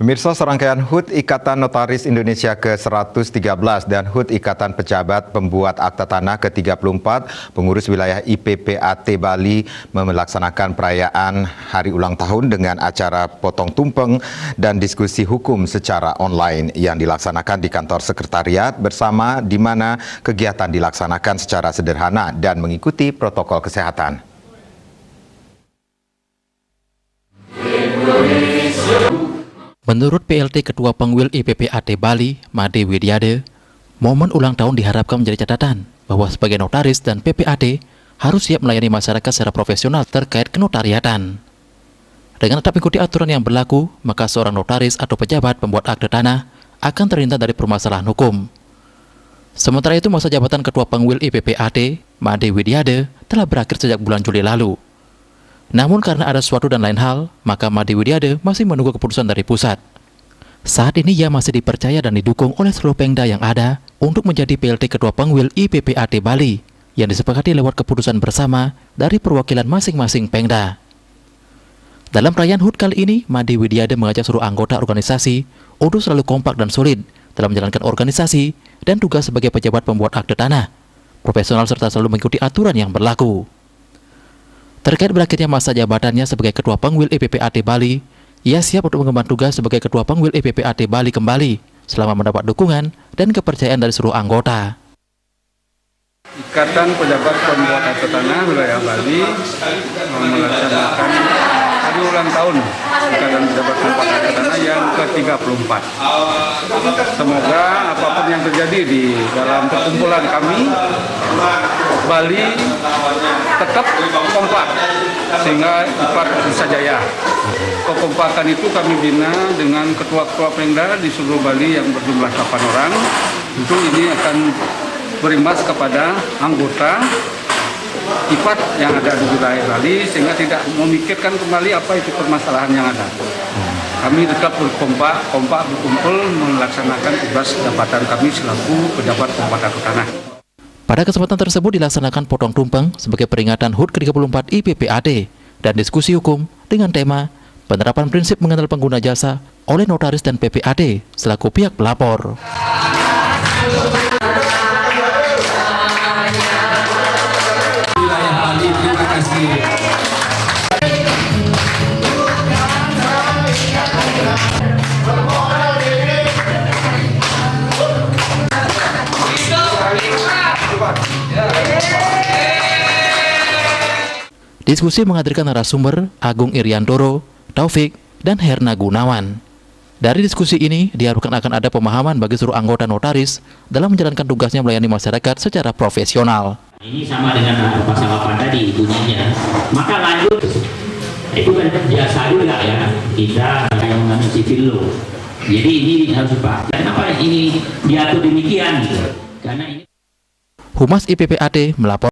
Pemirsa, serangkaian HUT Ikatan Notaris Indonesia ke-113 dan HUT Ikatan Pejabat Pembuat Akta Tanah ke-34 pengurus wilayah IPPAT Bali melaksanakan perayaan hari ulang tahun dengan acara potong tumpeng dan diskusi hukum secara online yang dilaksanakan di kantor sekretariat bersama, di mana kegiatan dilaksanakan secara sederhana dan mengikuti protokol kesehatan. Menurut PLT Ketua Pengwil IPPAT Bali, Made Widiade, momen ulang tahun diharapkan menjadi catatan bahwa sebagai notaris dan PPAT harus siap melayani masyarakat secara profesional terkait kenotariatan. Dengan tetap mengikuti aturan yang berlaku, maka seorang notaris atau pejabat pembuat akte tanah akan terhindar dari permasalahan hukum. Sementara itu, masa jabatan Ketua Pengwil IPPAT, Made Widiade, telah berakhir sejak bulan Juli lalu. Namun karena ada suatu dan lain hal, maka Made Widiade masih menunggu keputusan dari pusat. Saat ini ia masih dipercaya dan didukung oleh seluruh Pengda yang ada untuk menjadi PLT Ketua Pengwil IPPAT Bali yang disepakati lewat keputusan bersama dari perwakilan masing-masing Pengda. Dalam perayaan HUT kali ini, Made Widiade mengajak seluruh anggota organisasi untuk selalu kompak dan solid dalam menjalankan organisasi dan tugas sebagai pejabat pembuat akte tanah, profesional serta selalu mengikuti aturan yang berlaku. Terkait berakhirnya masa jabatannya sebagai Ketua Pengwil IPPAT Bali, ia siap untuk mengemban tugas sebagai Ketua Pengwil IPPAT Bali kembali selama mendapat dukungan dan kepercayaan dari seluruh anggota. Ikatan Pejabat Pembuat Akte Tanah wilayah Bali melaksanakan hari ulang tahun Ikatan Pejabat Pembuat Akte Tanah yang ke-34. Semoga apapun yang terjadi di dalam perkumpulan kami, Bali tetap kompak sehingga IPAT bisa jaya. Kekompakan itu kami bina dengan ketua-ketua Pengda di seluruh Bali yang berjumlah 8 orang. Tentu ini akan berimbas kepada anggota IPAT yang ada di wilayah Bali sehingga tidak memikirkan kembali apa itu permasalahan yang ada. Kami tetap kompak berkumpul melaksanakan tugas jabatan kami selaku pejabat pembuat akte tanah. Pada kesempatan tersebut dilaksanakan potong tumpeng sebagai peringatan HUT ke-34 IPPAT dan diskusi hukum dengan tema penerapan prinsip mengenal pengguna jasa oleh notaris dan PPAT selaku pihak pelapor. Terima kasih. Diskusi menghadirkan narasumber Agung Iriantoro, Taufik, dan Herna Gunawan. Dari diskusi ini diharapkan akan ada pemahaman bagi seluruh anggota notaris dalam menjalankan tugasnya melayani masyarakat secara profesional. Ini sama dengan pasal 8 tadi bunyinya. Maka lanjut, itu kan biasa juga ya, kita yang mengenai civil law. Jadi ini harus dipahami. Kenapa ini diatur demikian? Karena ini Humas IPPAT melapor